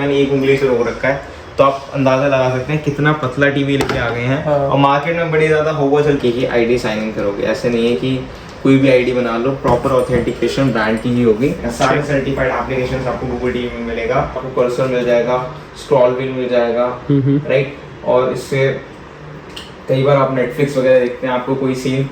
मैंने एक उंगली से रोक रखा है, तो आप अंदाजा लगा सकते हैं कितना पतला टीवी लेके आ गए हैं। और मार्केट में बड़ी ज्यादा होगा चल के ही आईडी साइन इन करोगे, ऐसे नहीं है कि कोई भी आईडी बना लो, प्रॉपर ऑथेंटिकेशन ब्रांड की ही होगी। सारे सर्टिफाइड एप्लीकेशंस आपको गूगल टीवी में मिलेगा, आपको कर्सर मिल जाएगा, स्क्रॉल व्हील मिल जाएगा, राइट। और इससे कई बार आप नेटफ्लिक्स वगैरह देखते हैं, आपको कोई सीन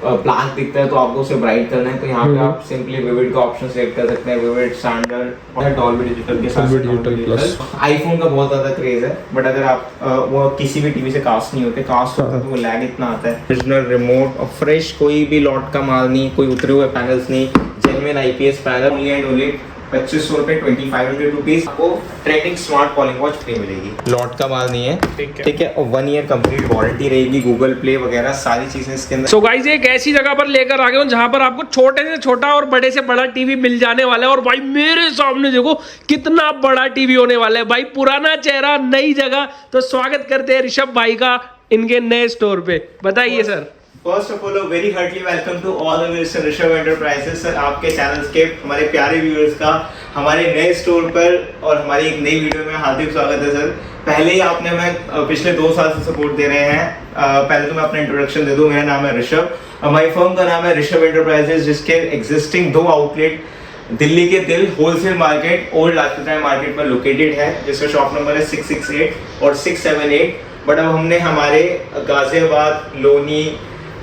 ब्लैक दिखता है तो आपको उसे ब्राइट करना है, तो यहाँ पे आप सिंपली विविड का ऑप्शन सेलेक्ट कर सकते हैं, विविड, स्टैंडर्ड और डॉल्बी डिजिटल के साथ। आईफोन का बहुत ज्यादा क्रेज है, बट अगर आप वो किसी भी टीवी से कास्ट नहीं होते, कास्ट होता है तो वो लैग इतना आता है। ओरिजिनल रिमोट और फ्रेश, कोई भी लॉट का माल नहीं, कोई उतरे हुए पैनल्स नहीं, genuine IPS panel, only and only 2500 रुपए, 2500 रुपीज आपको trending smart calling watch free मिलेगी। लॉट का माल नहीं है, ठीक है। और 1 ईयर कंप्लीट वारंटी रहेगी, गूगल प्ले वगैरह सारी चीजें इसके अंदर। सो गाइस, एक ऐसी जगह पर लेकर आ गए हूं जहां पर आपको छोटे से छोटा और बड़े से बड़ा टीवी मिल जाने वाला है। और भाई मेरे सामने देखो कितना बड़ा टीवी होने वाला है भाई, पुराना चेहरा नई जगह। तो स्वागत करते हैं ऋषभ भाई का इनके नए स्टोर पे। बताइए sir. First of all very heartly welcome to all the mister Rishabh enterprises. Sir, आपके चैनल्स के हमारे प्यारे व्यूअर्स का हमारे नए स्टोर पर और हमारी एक नई वीडियो में हार्दिक स्वागत है। सर, पहले ही आपने हमें पिछले 2 साल से सपोर्ट दे रहे हैं। पहले तो मैं अपना इंट्रोडक्शन दे दूं, मेरा नाम है ऋषभ, हमारी फर्म का नाम है ऋषभ एंटरप्राइजेस, जिसके एग्जिस्टिंग 2 आउटलेट दिल्ली के दिल wholesale market old Lajpat Rai market में लोकेटेड है, जिसका शॉप नंबर है 668 और 678। बट अब हमने हमारे गाजियाबाद, लोनी,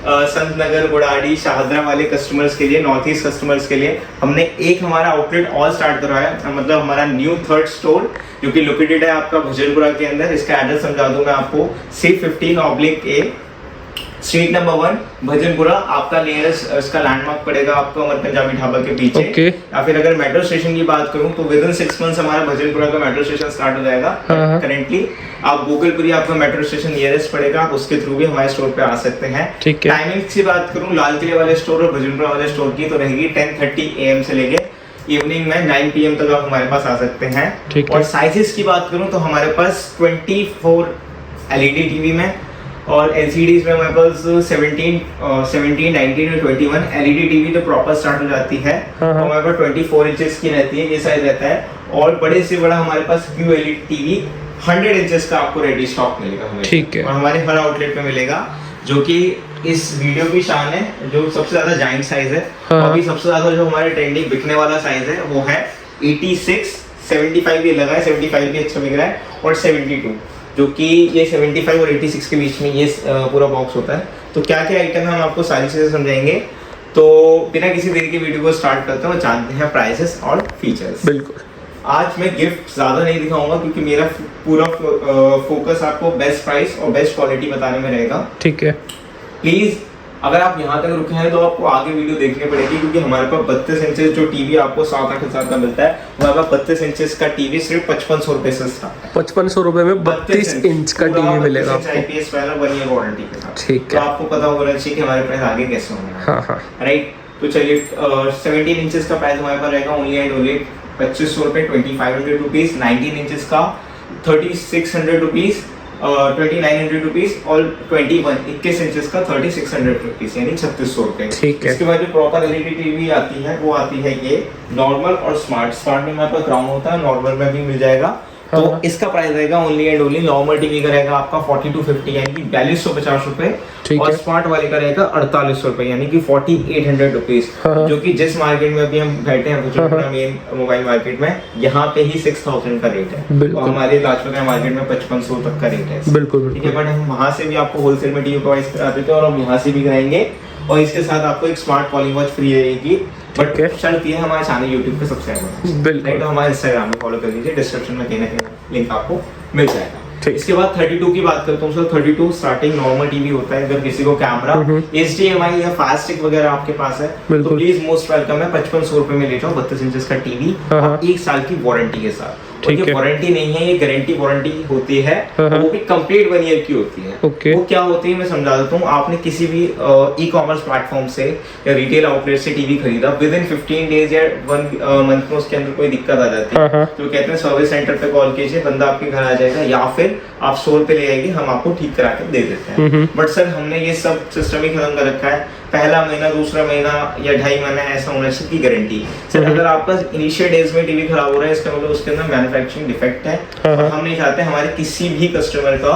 संत नगर, बुढ़ाड़ी, शाहजरा वाले कस्टमर्स के लिए, नॉर्थ ईस्ट कस्टमर्स के लिए हमने एक हमारा आउटलेट और स्टार्ट करवाया, मतलब हमारा न्यू 3rd स्टोर जो कि लोकेटेड है आपका भजनपुरा के अंदर। इसका एड्रेस समझा दूं मैं आपको, C15/A, स्ट्रीट नंबर 1, भजनपुरा। आपका नियरेस्ट इसका लैंडमार्क पड़ेगा आपको अमर पंजाबी ढाबा के पीछे। या फिर अगर मेट्रो स्टेशन की बात करूं तो विद इन 6 मंथ्स हमारा भजनपुरा का मेट्रो स्टेशन स्टार्ट हो जाएगा। करेंटली आप गूगलपुरी आपका मेट्रो स्टेशन नियरेस्ट पड़ेगा, आप उसके थ्रू भी हमारे स्टोर पे आ सकते हैं। टाइमिंग्स की बात करूं, लाल किले वाले स्टोर और भजनपुरा वाले स्टोर की, तो रहेगी 10:30 AM से लेके इवनिंग में 9 PM तक आप हमारे पास आ सकते हैं। और साइजेस की बात करूं तो हमारे पास 24 LED टीवी में और LCDs में हमारे पास 17, 19 और 21 LED टीवी तो प्रॉपर स्टार्ट हो जाती है। हमारे पास 24 इंचेस की रहती है, ये साइज रहता है। और बड़े से बड़ा हमारे पास QLED टीवी 100 इंचेस का आपको रेडी स्टॉक मिलेगा हमें, ठीक है। और हमारे हर आउटलेट में मिलेगा, जो कि इस वीडियो की शान है, जो सबसे ज्यादा जाइंट साइज है। अभी सबसे ज्यादा जो हमारे ट्रेंडिंग बिकने वाला साइज है वो है 86, 75 ये लगा है, 75 भी अच्छा बिक रहा है, और 72, जो कि ये 75 और 86 के बीच में ये पूरा बॉक्स होता है। तो क्या क्या आइटम है हम आपको सारी चीजें समझाएंगे। तो बिना किसी देरी की वीडियो को स्टार्ट करते हैं और जानते हैं प्राइसेस और फीचर्स। बिल्कुल। आज मैं गिफ्ट ज्यादा नहीं दिखाऊंगा क्योंकि मेरा पूरा फोकस आपको बेस्ट प्राइस और बेस्ट क्वालिटी बताने में रहेगा, ठीक है। प्लीज अगर आप यहाँ तक रुके हैं तो आपको आगे वीडियो देखनी पड़ेगी, क्योंकि हमारे पास 32 इंचेस जो टीवी आपको 7-8 हजार का मिलता है, हमारे पास 32 इंचेस का टीवी सिर्फ 5500 रुपए से स्टार्ट है। 5500 रुपए में 32 इंच का टीवी मिलेगा आपको, आईपीएस पैनल, 1 ईयर वारंटी के साथ, ठीक है। तो आपको पता होना चाहिए कि हमारे प्राइस आगे कैसे होंगे, राइट। तो चलिए 17 इंचेस का प्राइस हमारे पास रहेगा ओनली एंड ओनली 2500 रुपए, 2500 रुपीज। 19 इंचेस का 3600 रुपीज, 2900 रुपीज। और 21 इंचेस का 3600 रुपीज, यानी 3600 रुपए। इसके बाद जो प्रॉपर LED टीवी आती है वो आती है ये नॉर्मल और स्मार्ट। स्मार्ट में हमारे पास ग्राउंड होता है, नॉर्मल में भी मिल जाएगा। तो इसका प्राइस रहेगा only and only, normal TV का रहेगा आपका 4250 यानी कि 4250 रुपए, और स्मार्ट वाले का रहेगा 4800 रुपए यानी कि 4800 रुपीज, जो कि जिस मार्केट में अभी हम बैठे हैं मेन मोबाइल मार्केट में, यहाँ पे ही 6000 का रेट है, और हमारे लाजपत राय मार्केट में 5500 तक का रेट है, बिल्कुल, ठीक है। बट हम वहाँ से भी आपको होलसेल में टीवी प्रोवाइड कराते थे और हम यहाँ से भी कराएंगे, और इसके साथ आपको एक स्मार्ट कॉलिंग वॉच फ्री रहेगी। बट शर्त ये है हमारे चैनल यूट्यूब पे सब्सक्राइब करें, तो हमारे इंस्टाग्राम में फॉलो कर लीजिए, डिस्क्रिप्शन में कहीं ना कहीं लिंक आपको मिल जाएगा। इसके बाद 32 की बात करता हूँ सर, 32 स्टार्टिंग नॉर्मल टीवी होता है। अगर किसी को कैमरा, HDMI या फास्ट स्टिक वगैरह आपके पास है तो प्लीज मोस्ट वेलकम है, 5500 रुपए में ले जाओ 32 इंचेस का टीवी, 1 साल की वारंटी के साथ। ये वारंटी नहीं है, ये गारंटी वारंटी होती है, वो भी कंप्लीट 1 ईयर की होती है। वो क्या होती है मैं समझा देता हूँ। आपने किसी भी ई-कॉमर्स प्लेटफॉर्म से या रिटेल आउटलेट से टीवी खरीदा, विद इन 15 डेज या 1 मंथ में उसके अंदर कोई दिक्कत आ जाती है तो कहते हैं सर्विस सेंटर पे कॉल कीजिए, बंदा आपके घर आ जाएगा, या फिर आप स्टोर पे ले आएंगे, हम आपको ठीक करा के दे देते हैं। बट सर हमने ये सब सिस्टम ही खत्म कर रखा है। पहला महीना, दूसरा महीना या 2.5 महीना ऐसा ओनरशिप की गारंटी। सर अगर आपका इनिशियल डेज में टीवी खराब हो रहा है, इसका मतलब उसके अंदर मैन्युफैक्चरिंग डिफेक्ट है और हम नहीं चाहते हमारे किसी भी कस्टमर का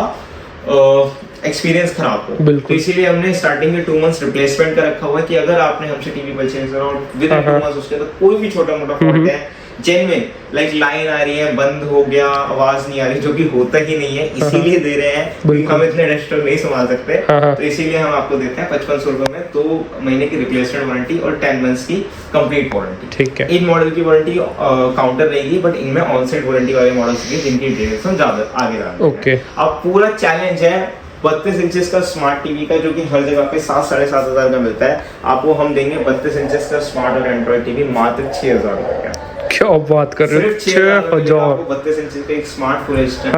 एक्सपीरियंस खराब हो। तो इसीलिए हमने स्टार्टिंग में 2 मंथ्स रिप्लेसमेंट का रखा हुआ है कि अगर आपने हमसे टीवी परचेज करा और विद 2 मंथ्स उसके अंदर कोई भी छोटा मोटा फॉल्ट है, जेन्युइन लाइक लाइन आ रही है, बंद हो गया, आवाज नहीं आ रही, जो कि होता ही नहीं है, इसीलिए दे रहे हैं, हम इतने रेस्टोरेंट नहीं संभाल सकते, तो इसीलिए हम आपको देते हैं 5500 रुपए में 2 महीने की रिप्लेसमेंट वारंटी और 10 मंथ्स की कंप्लीट वारंटी। ठीक है। इन मॉडल की वारंटी काउंटर रहेगी, बट इनमें ऑनसाइट वारंटी वाले मॉडल्स की जिनकी डिटेल्स हम ज्यादा आगे डालेंगे। ओके। अब पूरा चैलेंज है 32 इंचेस का स्मार्ट टीवी का, जो कि हर जगह पे 7-7.5 हजार का मिलता है, आपको हम देंगे 32 इंचेस का स्मार्ट और एंड्रॉइड टीवी मात्र 6000 रुपए का। क्या बात कर रहे हो, 6000। 32 इंच का एक smart full HD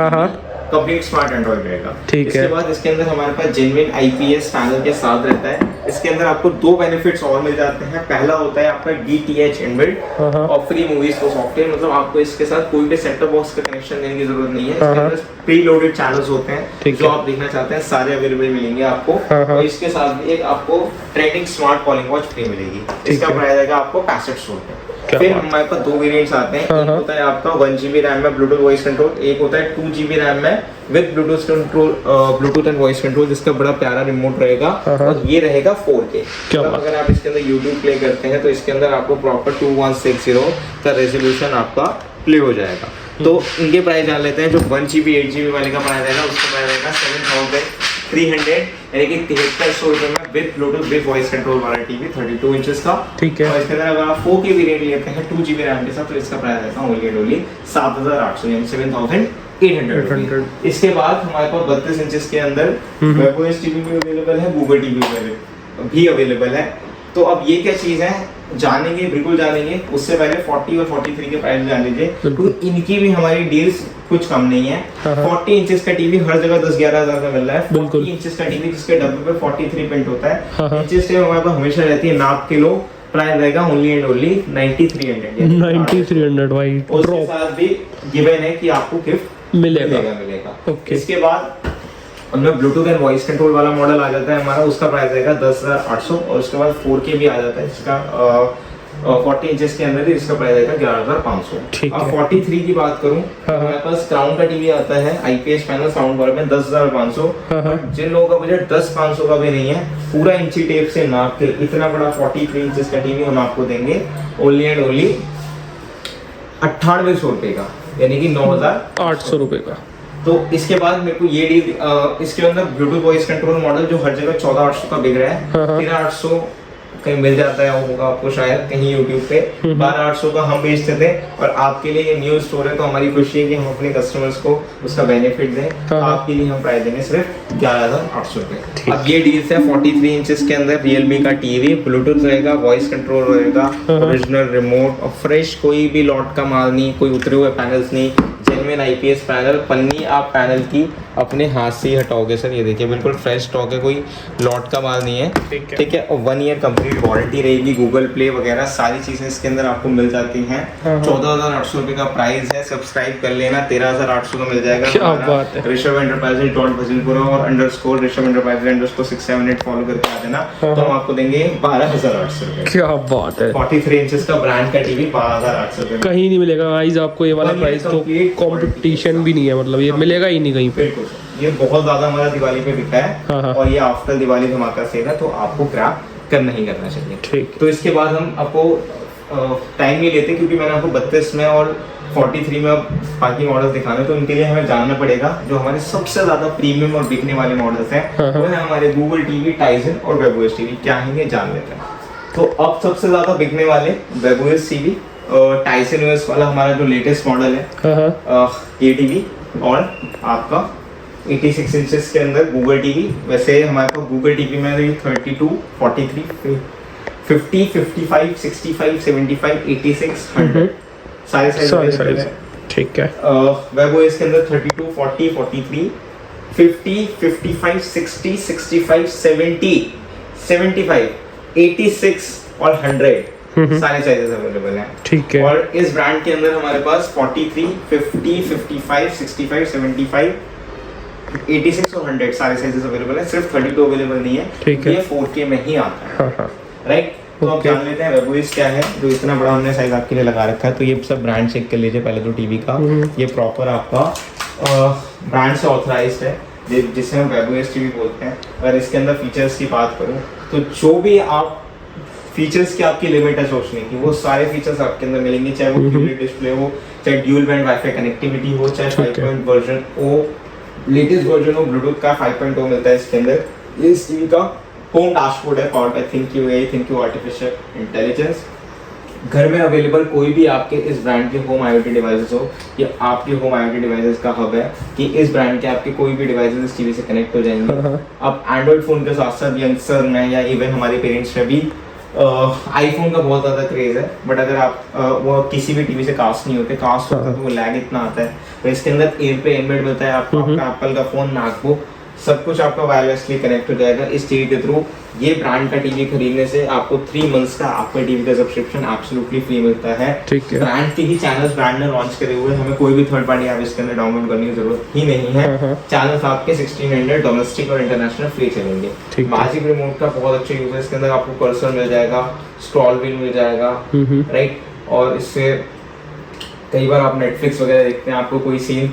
complete smart Android रहेगा। ठीक है। इसके बाद इसके अंदर हमारे पास जेन्युइन आईपीएस पैनल के साथ रहता है। इसके अंदर आपको 2 बेनिफिट्स और मिल जाते हैं। पहला होता है आपका डीटीएच इनबिल्ट और फ्री मूवीज को सॉफ्टवेयर, मतलब आपको इसके साथ कोई भी सेट टॉप बॉक्स का कनेक्शन देने की जरूरत नहीं है। इसके अंदर प्री लोडेड चैनल्स होते हैं, जो आप देखना चाहते हैं सारे अवेलेबल मिलेंगे आपको। और इसके साथ भी एक आपको trending smart calling watch free मिलेगी। इसका प्राइस आएगा आपको 6500 रुपए। फिर हमारे पास 2 वेरिएंट्स आते हैं। एक होता है आपका 1GB रैम में ब्लूटूथ वॉइस कंट्रोल, एक होता है 2GB रैम में with Bluetooth control, Bluetooth and voice control, जिसका बड़ा प्यारा रिमोट रहेगा और ये रहेगा 4K। तो अगर आप इसके अंदर YouTube प्ले करते हैं तो इसके अंदर आपको प्रॉपर 2160 का रेजोल्यूशन आपका प्ले हो जाएगा। तो इनके प्राइस जान लेते हैं। जो 1GB 8GB वाले का प्राइस आएगा उसका प्राइस आएगा 7300, यानी कि 7300 रुपए में with Bluetooth with voice control वाला टीवी 32 इंचेस का। ठीक है। और इसके अंदर अगर आप 4K वेरिएंट लेते हैं 2GB रैम के साथ तो इसका प्राइस आएगा ओनली 7800, यानी 7800। इसके बाद हमारे पास 32 इंचेस के अंदर वेबओएस टीवी भी अवेलेबल है, गूगल टीवी भी अवेलेबल है। तो अब ये क्या चीज है जानेंगे, बिल्कुल जानेंगे। उससे पहले 40 और 43 के प्राइस जान लीजिए। तो इनकी भी हमारी डील्स कुछ कम नहीं है। 40 इंचेस का टीवी हर जगह 10-11 हजार का मिल रहा है। 40 इंचेस का टीवी जिसके डब्बे पे 43 प्रिंट होता है, इंचेस से हमारे पास हमेशा रहती है नाप किलो। प्राइस रहेगा ओनली एंड ओनली 9300 भाई। उसके साथ भी गिवन है कि आपको गिफ्ट मिलेगा। ओके। इसके बाद उनमें ब्लूटूथ एंड वॉइस कंट्रोल वाला मॉडल आ जाता है हमारा, उसका प्राइस रहेगा 10,800। और उसके बाद 4K भी आ जाता है जिसका 40 इंचेस के अंदर ही, इसका प्राइस आएगा 11,500। अब 43 की बात करूं, हमारे पास क्राउन का टीवी आता है आईपीएस पैनल साउंड बार में 10,500। जिन लोगों का बजट 10,500 का भी नहीं है, पूरा इंची टेप से नाप के इतना बड़ा 43 इंचेस का टीवी हम आपको देंगे ओनली एंड ओनली 9800 रुपए का, यानी कि 9,800 रुपए का। तो इसके बाद मेरे को ये डील, इसके अंदर ब्लूटूथ वॉइस कंट्रोल मॉडल जो हर जगह 14,800 का बिक रहा है, 13,800 कहीं मिल जाता है होगा आपको शायद कहीं यूट्यूब पे, 12,800 का हम बेचते थे। और आपके लिए ये न्यू स्टोर है तो हमारी खुशी है कि हम अपने कस्टमर्स को उसका बेनिफिट दें। आपके लिए हम प्राइस देंगे सिर्फ 11,800 रुपए। अब ये डील्स है 43 इंचेस के अंदर रियलमी का टीवी, ब्लूटूथ रहेगा, वॉइस कंट्रोल रहेगा, ओरिजिनल रिमोट और फ्रेश, कोई भी लॉट का माल नहीं, कोई उतरे हुए पैनल्स नहीं, जेन्युइन आईपीएस पैनल। पन्नी आप पैनल की अपने हाथ से ही हटाओगे सर, ये देखिए बिल्कुल फ्रेश स्टॉक है, कोई लॉट का माल नहीं है। ठीक है। और 1 ईयर कंप्लीट वारंटी रहेगी, गूगल प्ले वगैरह सारी चीजें इसके अंदर आपको मिल जाती हैं। 14,800 रुपए का प्राइस है। सब्सक्राइब कर लेना, 13,800 का मिल जाएगा। क्या बात है। ऋषभ एंटरप्राइजेज .भजनपुरा और _ ऋषभ एंटरप्राइजेज _678 फॉलो करके आ जाना, तो हम आपको देंगे 12,800 रुपए। क्या बात है। 43 इंचेस का ब्रांड का टीवी 12,800 रुपए कहीं नहीं मिलेगा गाइस आपको ये वाला प्राइस, तो कंपटीशन भी नहीं है, मतलब ये मिलेगा ही नहीं कहीं पे। ये बहुत ज्यादा हमारा दिवाली पे बिका है और ये आफ्टर दिवाली धमाका सेल है, तो आपको ग्रैब करना ही करना चाहिए। ठीक। तो इसके बाद हम आपको टाइम नहीं लेते क्योंकि मैंने आपको 32 में और 43 में बाकी मॉडल्स दिखाने, तो उनके लिए हमें जानना पड़ेगा जो हमारे सबसे ज्यादा प्रीमियम और बिकने वाले मॉडल्स हैं वो है हमारे गूगल टीवी, टाइजन और वेबओएस टीवी। क्या है ये जान लेते हैं। तो अब सबसे ज्यादा बिकने वाले वेबओएस टीवी, टाइसन ओएस वाला हमारा जो लेटेस्ट मॉडल है ये टीवी, और आपका 86 इंचेस के अंदर गूगल टीवी। वैसे हमारे पास गूगल टीवी में 32, 43, 50, 55, 65, 75, 86, 100 सारे साइज। ठीक है। वेबओएस के अंदर 32, 40, 43, 50, 55, 60, 65, 70, 75, 86 और 100 सारे साइजेस अवेलेबल हैं। ठीक है। और इस ब्रांड के अंदर हमारे पास 43, 50, 55, 65, 75, 86 और 100 सारे साइजेस अवेलेबल है, सिर्फ 32 अवेलेबल नहीं है, ठीक है। ये 4K में ही आता है, हाँ हाँ राइट। तो आप Okay. जान लेते हैं वेबोइस क्या है, जो इतना बड़ा हमने साइज आपके लिए लगा रखा है। तो ये सब ब्रांड चेक कर लीजिए पहले तो टीवी का, ये प्रॉपर आपका ब्रांड से ऑथराइज्ड है, जिसे हम वेबोइस टीवी बोलते हैं। अगर इसके अंदर फीचर्स की बात करूँ तो जो भी आप फीचर्स की आपकी लिमिट है सोचने की, वो सारे फीचर्स आपके अंदर मिलेंगे, चाहे वो QLED डिस्प्ले हो, चाहे ड्यूल बैंड वाईफाई कनेक्टिविटी हो, चाहे 5 वर्जन हो, लेटेस्ट वर्जन हो ब्लूटूथ का 5.0 मिलता है इसके अंदर। ये इस टीवी का होम डैशबोर्ड है, powered by ThinQ AI, ThinQ artificial intelligence. घर में अवेलेबल कोई भी आपके इस ब्रांड के होम IoT डिवाइसेस हो, या आपके होम IoT डिवाइसेस का हब है कि इस ब्रांड के आपके कोई भी डिवाइसेस इस टीवी से कनेक्ट हो जाएंगे। अब एंड्रॉइड फोन के साथ साथ यंगस्टर में या इवन हमारे पेरेंट्स में भी आईफोन का बहुत ज़्यादा क्रेज है, बट अगर आप वो किसी भी टीवी से कास्ट नहीं होते, कास्ट होता है तो वो लैग इतना आता है। तो इसके अंदर एयर पे एम्बेड मिलता है आपको, आपका एप्पल का फोन, मैकबुक, सब कुछ आपका वायरलेसली कनेक्ट हो जाएगा इस टीवी के थ्रू। ये ब्रांड का टीवी खरीदने से आपको 3 मंथ्स का आपके टीवी का सब्सक्रिप्शन एब्सोल्युटली फ्री मिलता है। ठीक है। ब्रांड के ही चैनल्स ब्रांड ने लॉन्च करे हुए, हमें कोई भी थर्ड पार्टी ऐप इसके अंदर डाउनलोड करने की जरूरत ही नहीं है। चैनल्स आपके 1600 डोमेस्टिक और इंटरनेशनल फ्री चलेंगे। मैजिक रिमोट का बहुत अच्छा यूज है, इसके अंदर आपको कर्सर मिल जाएगा, स्क्रॉल व्हील मिल जाएगा, राइट। और इससे कई बार आप नेटफ्लिक्स वगैरह देखते हैं, आपको कोई सीन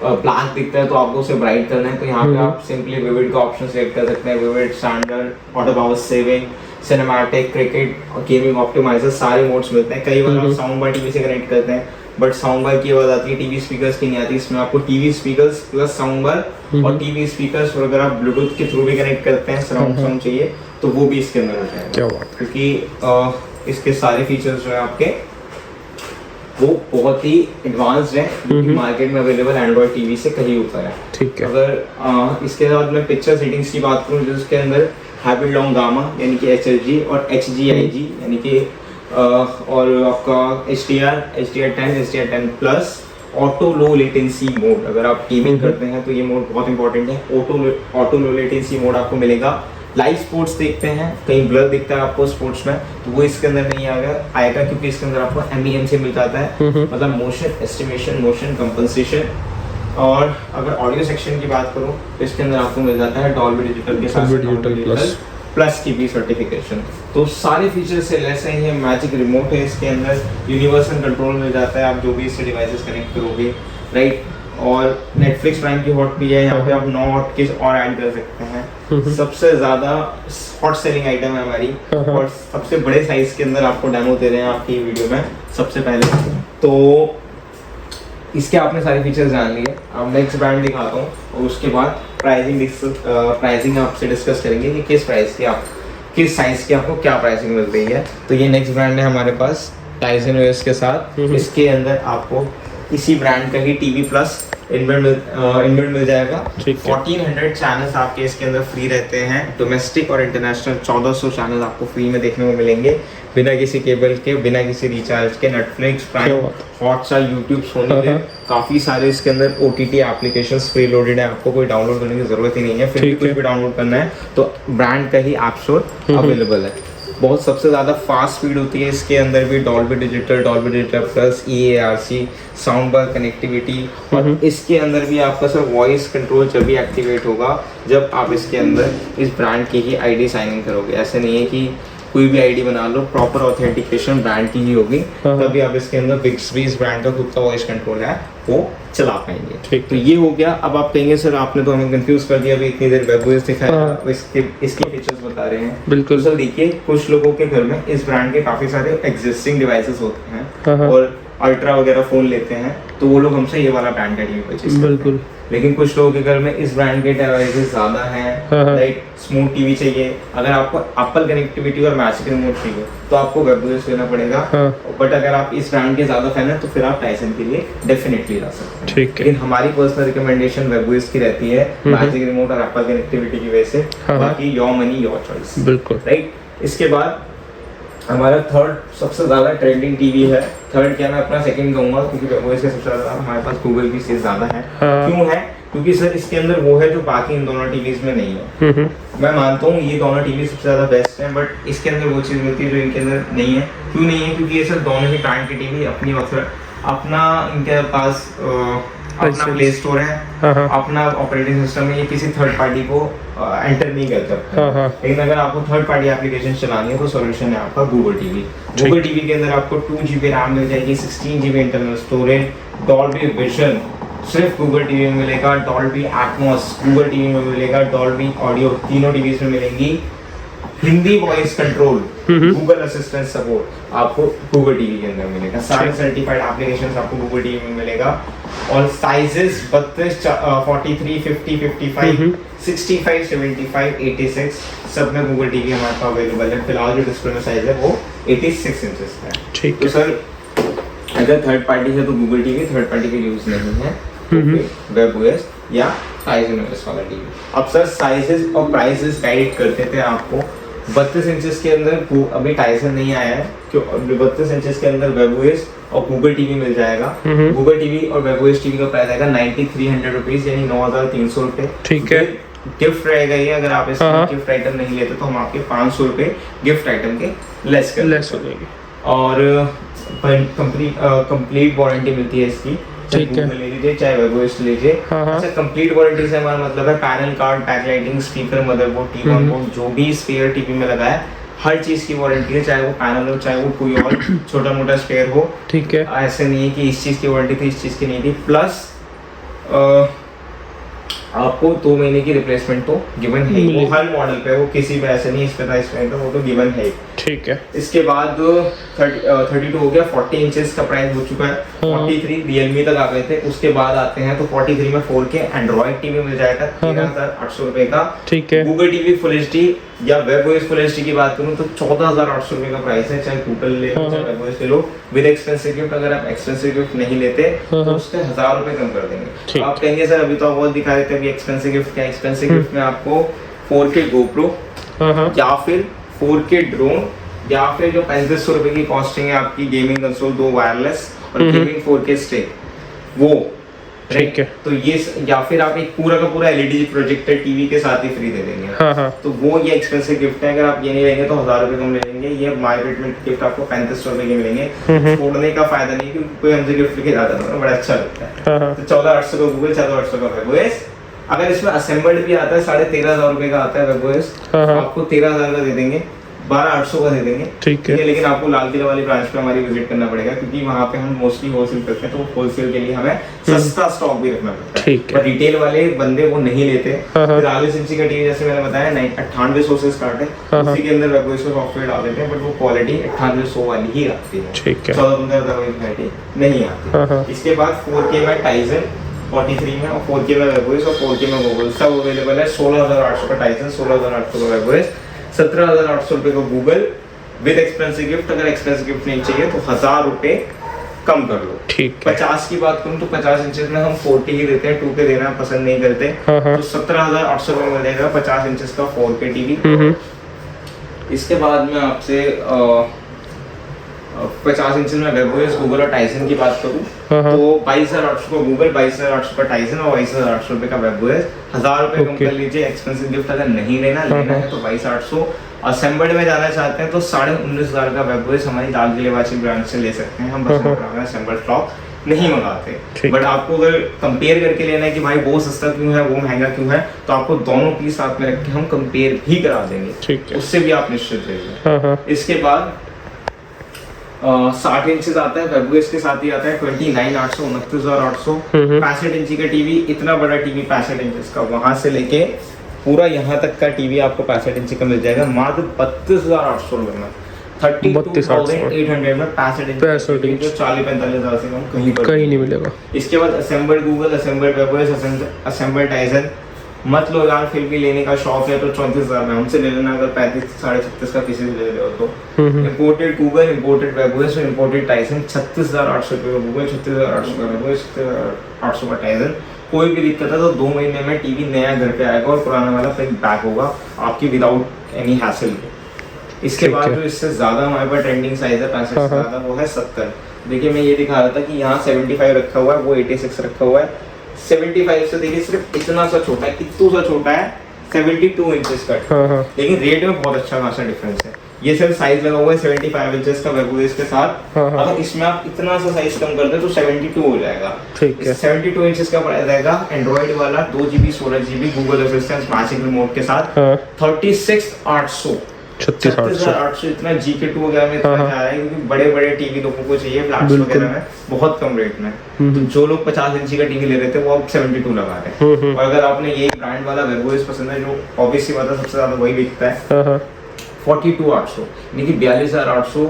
ब्लैक दिखता है तो आपको उसे ब्राइट करना है, तो यहाँ पे आप सिंपली विविड का ऑप्शन सेलेक्ट कर सकते हैं। Vivid, standard, auto power saving, cinematic, cricket और गेमिंग ऑप्टिमाइजर, सारे मोड्स मिलते हैं। कई बार आप साउंड बार टीवी से कनेक्ट करते हैं, बट साउंड बार की आवाज आती है, टीवी स्पीकर्स की नहीं आती। इसमें आपको TV speakers plus sound bar और टीवी स्पीकर्स, और अगर आप ब्लूटूथ के थ्रू भी कनेक्ट करते हैं, सराउंड साउंड चाहिए तो वो भी इसके अंदर हो जाएगा। क्या बात है। क्योंकि इसके सारे फीचर्स जो है आपके वो बहुत ही एडवांस्ड है, मार्केट में अवेलेबल एंड्रॉइड टीवी से कहीं ऊपर है। ठीक है। अगर इसके बाद मैं पिक्चर सेटिंग्स की बात करूँ, जिसके अंदर हाइब्रिड लॉन्ग गामा यानी कि HLG और HGIG यानी कि और आपका HDR10 HDR10 plus auto low latency mode, अगर आप गेमिंग करते हैं तो ये मोड बहुत इंपॉर्टेंट है। ऑटो लो लेटेंसी मोड आपको मिलेगा। लाइव स्पोर्ट्स देखते हैं, कहीं ब्लर दिखता है आपको स्पोर्ट्स में, तो वो इसके अंदर नहीं आएगा क्योंकि इसके अंदर आपको MEM से मिल जाता है, मतलब मोशन एस्टिमेशन, मोशन कंपनसेशन। और अगर ऑडियो सेक्शन की बात करूँ तो इसके अंदर आपको मिल जाता है डॉल्बी डिजिटल के साथ प्लस की भी सर्टिफिकेशन। तो सारे फीचर्स से लेस है। ये मैजिक रिमोट है, इसके अंदर यूनिवर्सल कंट्रोल मिल जाता है, आप जो भी इससे डिवाइसेस कनेक्ट करोगे, राइट। और नेटफ्लिक्स प्राइम की हॉट भी है, यहाँ पे आप 9 हॉट केस और ऐड कर सकते हैं। सबसे ज्यादा हॉट सेलिंग आइटम है हमारी, और सबसे बड़े साइज के अंदर आपको डेमो दे रहे हैं आपकी वीडियो में सबसे पहले। तो इसके आपने सारे फीचर्स जान लिए। अब नेक्स्ट ब्रांड दिखाता हूँ और उसके बाद प्राइसिंग आपसे डिस्कस करेंगे कि किस प्राइस की आप किस साइज की आपको क्या प्राइसिंग मिल रही है। तो ये नेक्स्ट ब्रांड है हमारे पास टाइसन OS के साथ। इसके अंदर आपको इसी ब्रांड का ही टीवी प्लस इनबिल्ट मिल जाएगा। 1400 चैनल्स आपके इसके अंदर फ्री रहते हैं। डोमेस्टिक और इंटरनेशनल 1400 चैनल आपको फ्री में देखने को मिलेंगे, बिना किसी केबल के, बिना किसी रिचार्ज के। Netflix, Prime, Hotstar, YouTube, Sony पे काफ़ी सारे इसके अंदर OTT एप्लीकेशंस फ्री लोडेड है, आपको कोई डाउनलोड करने की जरूरत ही नहीं है। फिर भी कुछ भी डाउनलोड करना है तो ब्रांड का ही ऐप स्टोर अवेलेबल है। बहुत सबसे ज़्यादा फास्ट स्पीड होती है इसके अंदर भी, Dolby digital plus EARC, sound bar connectivity. और इसके अंदर भी आपका सर वॉइस कंट्रोल जब भी एक्टिवेट होगा जब आप इसके अंदर इस ब्रांड की ही ID साइन इन करोगे। ऐसे नहीं है कि कोई भी ID बना लो, प्रॉपर ऑथेंटिकेशन ब्रांड की ही होगी, तभी आप इसके अंदर बिक्सबी इस ब्रांड का खुद का वॉइस कंट्रोल है वो चला पाएंगे। तो ये हो गया। अब आप कहेंगे सर आपने तो हमें कंफ्यूज कर दिया, अभी इतनी देर वेबओएस दिखाया, इसके फीचर्स बता रहे हैं। बिल्कुल सर देखिए, कुछ लोगों के घर में इस ब्रांड के काफी सारे एग्जिस्टिंग डिवाइसेस होते हैं और अल्ट्रा वगैरह फोन लेते हैं, तो वो लोग हमसे ये वाला ब्रांड का टीवी परचेज करते हैं। लेकिन कुछ लोगों के घर में इस ब्रांड के डिवाइसेस ज्यादा हैं, लाइक स्मूथ टीवी चाहिए, अगर आपको एप्पल कनेक्टिविटी और मैजिक रिमोट चाहिए तो आपको वेबओएस लेना पड़ेगा। बट अगर आप इस ब्रांड के ज्यादा फैन हैं तो फिर आप टाइसन के लिए डेफिनेटली ला सकते हैं। ठीक है। लेकिन हमारी पर्सनल रिकमेंडेशन वेबओएस की रहती है, मैजिक रिमोट और एप्पल कनेक्टिविटी की वजह से। बाकी योर मनी योर चॉइस, बिल्कुल, राइट। इसके बाद हमारा थर्ड सबसे ज्यादा ट्रेंडिंग टीवी है। थर्ड क्या, मैं अपना सेकंड कहूंगा क्योंकि वेबओएस के सबसे ज्यादा हमारे पास गूगल की सीरीज ज्यादा है। क्यों है? क्योंकि सर इसके अंदर वो है जो बाकी इन दोनों टीवीज में नहीं है। मैं मानता हूँ ये दोनों टीवी सबसे ज्यादा बेस्ट है, बट इसके अंदर वो चीज मिलती है जो इनके अंदर नहीं है। क्यों नहीं है? क्योंकि ये सर दोनों ही ब्रांड की टीवी अपनी अपना इनके पास अपना प्ले स्टोर है, अपना ऑपरेटिंग सिस्टम है, ये किसी थर्ड पार्टी को एंटर नहीं करता। लेकिन अगर आपको थर्ड पार्टी एप्लीकेशन चलानी है तो सॉल्यूशन है आपका गूगल टीवी। गूगल टीवी के अंदर आपको 2 GB रैम मिल जाएगी, 16 GB internal storage, Dolby vision सिर्फ गूगल टीवी में मिलेगा, डॉल्बी एटमॉस गूगल टीवी में मिलेगा, डॉल्बी ऑडियो तीनों टीवीज में मिलेंगी, Hindi voice control, Google assistant support आपको गूगल टीवी के अंदर मिलेगा, सारे सर्टिफाइड एप्लीकेशंस आपको गूगल टीवी में मिलेगा। और साइजेस 32, 43, 50, 55, 65, 75, 86 सब में गूगल टीवी हमारे पास अवेलेबल है। फिलहाल जो डिस्प्ले में साइज है वो 86 इंचेस का है। ठीक तो सर अगर थर्ड पार्टी है तो गूगल टीवी, थर्ड पार्टी का यूज नहीं है वेब ओएस या टाइजन ओएस वाला टीवी। अब सर साइजेस और प्राइसेस गाइड करते थे आपको। 32 इंचेस के अंदर अभी टाइजन नहीं आया है, क्यों 32 इंचेस के अंदर वेब ओएस और गूगल टीवी मिल जाएगा। गूगल टीवी और वेब ओएस टीवी का प्राइस आएगा 9300 रुपीज, यानी 9300 रुपए। ठीक है, गिफ्ट रहेगा ये। अगर आप इसमें गिफ्ट आइटम नहीं लेते तो हम आपके 500 रुपए गिफ्ट आइटम के लेस हो जाएंगे। और कंप्लीट वारंटी मिलती है इसकी, ठीक है, ले लीजिए चाहे वेब ओएस लीजिए। अच्छा, कंप्लीट वारंटी से हमारा मतलब है panel card, backlighting, speaker, motherboard, TV on board, जो भी स्पेयर टीवी में लगा है हर चीज की वारंटी है, चाहे वो पैनल हो चाहे वो कोई और छोटा मोटा स्पेयर हो। ठीक है, ऐसे नहीं है कि इस चीज की वारंटी थी इस चीज की नहीं थी। प्लस आपको 2 महीने की रिप्लेसमेंट तो गिवन है, वो हर मॉडल पे, वो किसी में ऐसे नहीं इस पे था इस पे, तो वो तो गिवन है। ठीक है, इसके बाद 32 हो गया, 40 इंचेस का प्राइस हो चुका है, 43 रियलमी तक आ गए थे। उसके बाद आते हैं तो 43 में 4K एंड्रॉइड टीवी मिल जाएगा 13,800 रुपए का। ठीक है, गूगल टीवी फुल एचडी या वेब ओएस फुल एचडी की बात करूं तो 14,800 रुपए का प्राइस है, चाहे गूगल ले लो चाहे वेब ओएस ले लो विद एक्सपेंसिव गिफ्ट। अगर आप एक्सपेंसिव गिफ्ट नहीं लेते तो उसके 1000 रुपए कम कर देंगे। आप कहेंगे सर अभी तो बहुत दिखा रहे थे, अभी एक्सपेंसिव गिफ्ट क्या? एक्सपेंसिव गिफ्ट में आपको 4K GoPro या फिर 4K ड्रोन या फिर जो 3500 रुपए की कॉस्टिंग है आपकी गेमिंग कंसोल, 2 वायरलेस और गेमिंग 4K स्टिक, वो ठीक है। तो ये या फिर आप एक पूरा का पूरा एलईडी प्रोजेक्टर टीवी के साथ ही फ्री दे देंगे। तो वो ये एक्सपेंसिव गिफ्ट है। अगर आप ये नहीं लेंगे तो 1000 रुपए कम ले लेंगे। ये माय रिटमेंट गिफ्ट आपको 3500 रुपए के मिलेंगे। छोड़ने का फायदा नहीं, क्योंकि कोई हमसे गिफ्ट लेके जाता है बड़ा अच्छा लगता है। तो 14,800 का गूगल, 14,800 का वेब ओएस। अगर इसमें असेंबल्ड भी आता है 13,500 रुपए का आता है वेब ओएस, आपको 13,000 का दे देंगे, 12,800 का दे देंगे। ठीक है, लेकिन आपको लाल किला वाली ब्रांच पे हमारी विजिट करना पड़ेगा, क्योंकि वहाँ पे हम मोस्टली होलसेल करते हैं, तो होलसेल के लिए हमें सस्ता स्टॉक भी रखना पड़ता है। पर रिटेल वाले बंदे वो नहीं लेते। 43 इंची का टीवी जैसे मैंने बताया 9800 से स्टार्ट है, उसी के अंदर वेब ओएस का सॉफ्टवेयर डाल देते हैं, बट वो क्वालिटी 9800 वाली ही आती है। ठीक है, 14,15,000 क्वालिटी नहीं आती। इसके बाद 4K में टाइजन 43 में, और 4K में वेब ओएस और 4K में गूगल सब अवेलेबल है। 16,800 का टाइजन, 16,800 का वेब ओएस, 17,800 रुपए का गूगल विद एक्सपेंसिव गिफ्ट। अगर एक्सपेंसिव गिफ्ट नहीं चाहिए तो 1000 रुपए कम कर लो। ठीक है, 50 की बात करूं तो 50 इंचेस में हम 40 ही देते हैं, 2K देना पसंद नहीं करते। तो 17,800 रुपए में मिलेगा 50 इंचेस का 4K टीवी। इसके बाद में आपसे 50 इंच में वेब ओएस, गूगल और टाइसन की बात करूं तो 22,800 का गूगल, 22,800 का टाइसन और 22,800 रुपए का वेब ओएस। 1000 रुपए कम कर लीजिए। एक्सपेंसिव गिफ्ट अगर नहीं लेना है तो 22,800। असेंबल्ड में जाना चाहते हैं तो 19,500 का वेब ओएस हमारी लाल किले वाची ब्रांच से ले सकते हैं। हम बस असेंबल्ड स्टॉक नहीं मंगाते। बट आपको अगर कंपेयर करके लेना है कि भाई वो सस्ता क्यों है वो महंगा क्यों है, तो आपको दोनों की साथ में रख के हम कंपेयर भी करा देंगे, उससे भी आप निश्चित रहिए। इसके बाद 60 इंचेस आता है, वेब ओएस के साथ ही आता है 29,800, 29,800। 65 इंची का टीवी, इतना बड़ा टीवी 65 इंचेस का, वहां से लेके पूरा यहाँ तक का टीवी आपको 65 इंची का मिल जाएगा मात्र 32,800 रुपए में। 32,800 में 65 इंची, जो 40-45,000 से कहीं नहीं मिलेगा। इसके बाद assembled Google, assembled web OS, assembled Tyson. मत लो यार, फिर भी लेने का शौक है तो 34,000 में हमसे ले लेना। अगर 35-36 का किसी से ले रहे हो तो imported Google, imported web OS और इम्पोर्टेड टाइसन 36,800 रुपए का गूगल, 36,800 का वेब ओएस, 36,800 का टाइसन। कोई भी दिक्कत है तो 2 महीने में टीवी नया घर पे आएगा और पुराना वाला फिर बैक होगा आपकी विदाउट एनी हैसल। इसके बाद जो इससे ज्यादा हमारे पास ट्रेंडिंग साइज है 65 से ज्यादा, वो है 70। देखिए मैं ये दिखा रहा था कि यहाँ 75 रखा हुआ है, वो 86 रखा हुआ है। 75 से देखिए सिर्फ इतना सा छोटा है, कितना सा छोटा है, 72 इंचेस का। लेकिन रेट में बहुत अच्छा खासा डिफरेंस है। ये सिर्फ साइज लगा हुआ है 75 इंचेस का वेबोएस के साथ। हाँ, हाँ। अगर इसमें आप इतना सा साइज कम कर दे तो 72 हो जाएगा। ठीक है। 72 इंचेस का प्राइस रहेगा। एंड्रॉइड वाला 2GB 16GB Google assistant magic remote के साथ। हाँ। 36,800 36,800 इतना GK2 वगैरह में इतना जा रहा है, क्योंकि बड़े बड़े टीवी लोगों को चाहिए फ्लैट्स वगैरह में बहुत कम रेट में। तो जो लोग 50 इंची का टीवी ले रहे थे वो अब 72 लगा रहे हैं। और अगर आपने ये ब्रांड वाला वेबोएस पसंद है, जो ऑब्वियसली बात है सबसे ज्यादा वही बिकता है, 42,800 यानी कि 42,800।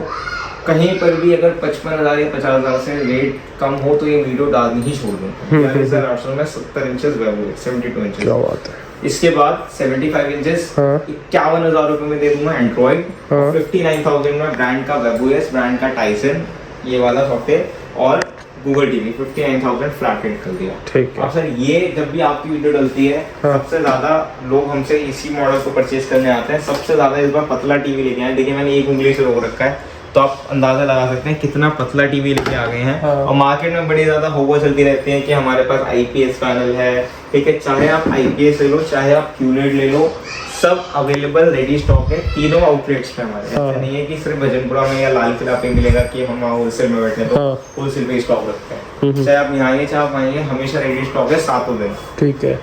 कहीं पर भी अगर 55,000 या 50,000 से रेट कम हो तो ये वीडियो डालनी ही छोड़ दूँ। 42,800 में 70 इंचेस वेबोएस, 72 इंचेस। क्या बात है। इसके बाद 75 इंचेस 51,000 रुपए में दे दूंगा एंड्रॉइड। 59,000 में ब्रांड का वेबोएस, ब्रांड का टाइसन ये वाला सॉफ्टवेयर, और गूगल टीवी 59,000 फ्लैट रेट कर दिया। ठीक है। अब सर ये जब भी आपकी वीडियो डलती है, सबसे ज्यादा लोग हमसे इसी मॉडल को परचेज करने आते हैं। सबसे ज्यादा इस बार पतला टीवी लेके आए। देखिए मैंने एक उंगली से रोक रखा है, तो आप अंदाजा लगा सकते हैं कितना पतला टीवी लेके आ गए हैं। और मार्केट में बड़ी ज्यादा होगा चलती रहती है कि हमारे पास IPS पैनल है, ठीक है, चाहे आप IPS ले लो चाहे आप QLED ले लो, सब अवेलेबल रेडी स्टॉक है तीनों आउटलेट्स पे हमारे। ऐसा नहीं है कि सिर्फ भजनपुरा में या लाल किला पे मिलेगा कि हम होलसेल में बैठे तो होलसेल पे स्टॉक रखते हैं। चाहे आप यहाँ आइए चाहे आप आइए, हमेशा रेडी स्टॉक है सातों दिन। ठीक है।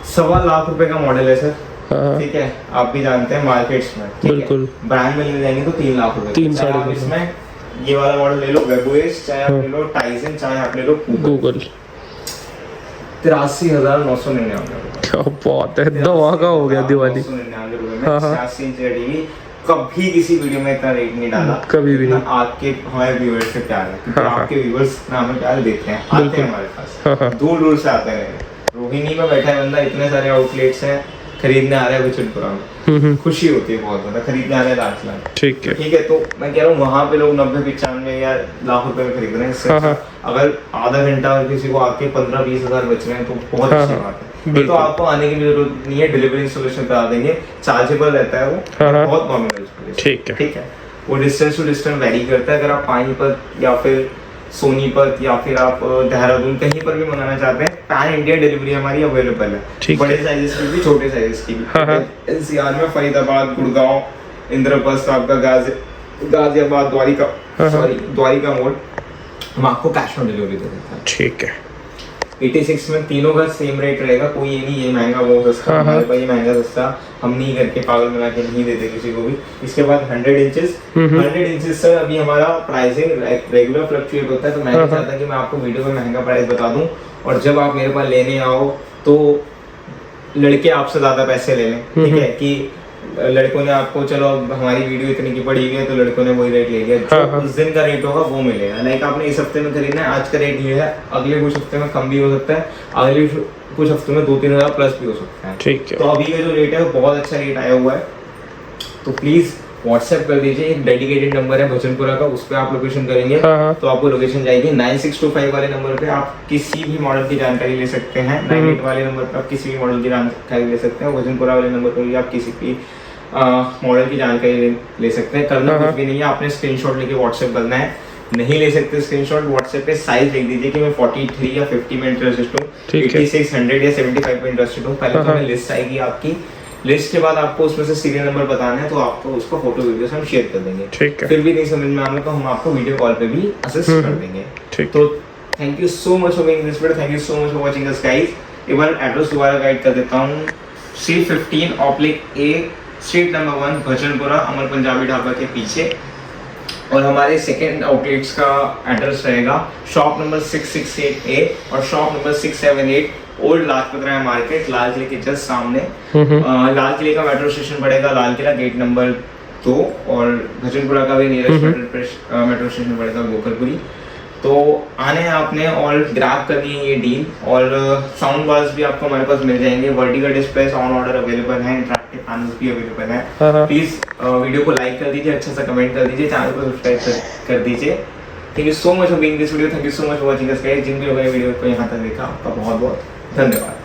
1.25 लाख रुपए का मॉडल है सर, ठीक है, आप भी जानते हैं मार्केट्स में, बिल्कुल। ब्रांड में ले जाएंगे तो 3 लाख रुपए। 3 साढ़े आप इसमें ये वाला मॉडल ले लो वेबोएस, चाहे आप ले लो टाइसन, चाहे आप ले लो गूगल, 83,999। क्या बात है, धमाका हो गया दिवाली। 999 रुपए में 86 इंच का टीवी। कभी किसी वीडियो में इतना रेट नहीं डाला, कभी भी नहीं। आपके हमारे व्यूअर्स से प्यार है, क्योंकि आपके व्यूअर्स ना हमें प्यार देते हैं, आते हैं हमारे पास, दूर दूर से आते हैं। रोहिणी में बैठा है बंदा, इतने सारे आउटलेट्स हैं, खरीदने आ रहा है भजनपुरा में, खुशी होती है बहुत ज्यादा, खरीदने आ रहे हैं लाख लाख। ठीक है। ठीक है, तो मैं कह रहा हूँ वहाँ पे लोग 90-95 या लाख रुपए में खरीद रहे हैं। इससे अगर आधा घंटा किसी को आके 15-20 हजार बच रहे हैं तो बहुत अच्छी बात है। तो आपको आने की जरूरत नहीं है, डिलीवरी इंस्टॉलेशन करा देंगे, चार्जेबल रहता है वो, बहुत नॉमिनल। ठीक है। ठीक है, वो डिस्टेंस टू डिस्टेंस वेरी करता है। अगर आप पानीपत या फिर सोनीपत या फिर आप देहरादून कहीं पर भी मंगाना चाहते हैं, पैन इंडिया डिलीवरी हमारी अवेलेबल है, बड़े साइजेस की भी छोटे साइजेस की भी। NCR में फरीदाबाद, गुड़गांव, इंद्रप्रस्थ, आपका गाजियाबाद, द्वारिका मोड़, हम आपको कैश ऑन डिलीवरी दे देते हैं। ठीक है। 86 में तीनों का सेम रेट रहेगा, कोई ये नहीं ये महंगा वो सस्ता, हमारे पास ये महंगा सस्ता हम नहीं करके पागल बना के नहीं देते किसी को भी। इसके बाद 100 इंचेस, 100 इंचेस सर अभी हमारा प्राइसिंग रेगुलर फ्लक्चुएट होता है, तो मैं नहीं चाहता कि मैं आपको वीडियो में महंगा प्राइस बता दूं और जब आप मेरे पास लेने आओ तो लड़के आपसे ज्यादा पैसे ले लें। ठीक है, कि लड़कों ने आपको, चलो हमारी वीडियो इतनी की पड़ी हुई है तो लड़कों ने वही रेट ले लिया, जो उस दिन का रेट होगा वो मिलेगा। लाइक आपने इस हफ्ते में खरीदना है, आज का रेट ये है, अगले कुछ हफ्ते में कम भी हो सकता है, अगले कुछ हफ्ते में 2-3 हजार प्लस भी हो सकता है। ठीक है। तो अभी का जो रेट है वो बहुत अच्छा रेट आया हुआ है, तो प्लीज व्हाट्सएप कर दीजिए। एक डेडिकेटेड नंबर है भजनपुरा का, उस पर आप लोकेशन करेंगे तो आपको लोकेशन जाएगी। 9625 वाले नंबर पे आप किसी भी मॉडल की जानकारी ले सकते हैं। 98 वाले नंबर पे आप किसी भी मॉडल की जानकारी ले सकते हैं। भजनपुरा वाले नंबर पर भी आप किसी भी मॉडल की जानकारी ले सकते हैं। करना कुछ भी नहीं है, आपने स्क्रीनशॉट लेके व्हाट्सएप करना है। नहीं ले सकते स्क्रीनशॉट, व्हाट्सएप पे साइज लिख दीजिए कि मैं 43 या 50 में इंटरेस्टेड हूँ, 86, 100 या 75 में इंटरेस्टेड हूँ। पहले तो हमें लिस्ट आएगी आपकी, लिस्ट के बाद आपको उसमें से सीरियल नंबर बताना है, तो आपको उसको फोटो वीडियो से हम शेयर कर देंगे। ठीक है। फिर भी नहीं समझ में आने तो हम आपको वीडियो कॉल पे भी असिस्ट कर देंगे। तो thank you so much for being this video, thank you so much for watching us guys. एक बार एड्रेस दोबारा गाइड कर देता हूँ, C15/A, स्ट्रीट नंबर 1, भजनपुरा, अमर पंजाबी ढाबा के पीछे। और हमारे सेकेंड आउटलेट्स का एड्रेस रहेगा शॉप नंबर 668A और shop number 678, old Lajpat Rai market, लाल किले के जस्ट सामने। लाल किले का मेट्रो स्टेशन पड़ेगा लाल किला गेट नंबर 2, और भजनपुरा का भी नियरेस्ट मेट्रो स्टेशन पड़ेगा गोकलपुरी। तो आने हैं आपने और ग्रैब करनी है ये डील। और साउंड बार्स भी आपको हमारे पास मिल जाएंगे, vertical display, sound order available है, इंटरैक्टिव पैनल्स भी अवेलेबल है। प्लीज वीडियो को लाइक कर दीजिए, अच्छा सा कमेंट कर दीजिए, चैनल को सब्सक्राइब कर दीजिए। Thank you so much for being this video, thank you so much for watching us guys. जिन भी लोगों ने वीडियो को यहाँ तक देखा आपका बहुत बहुत धन्यवाद।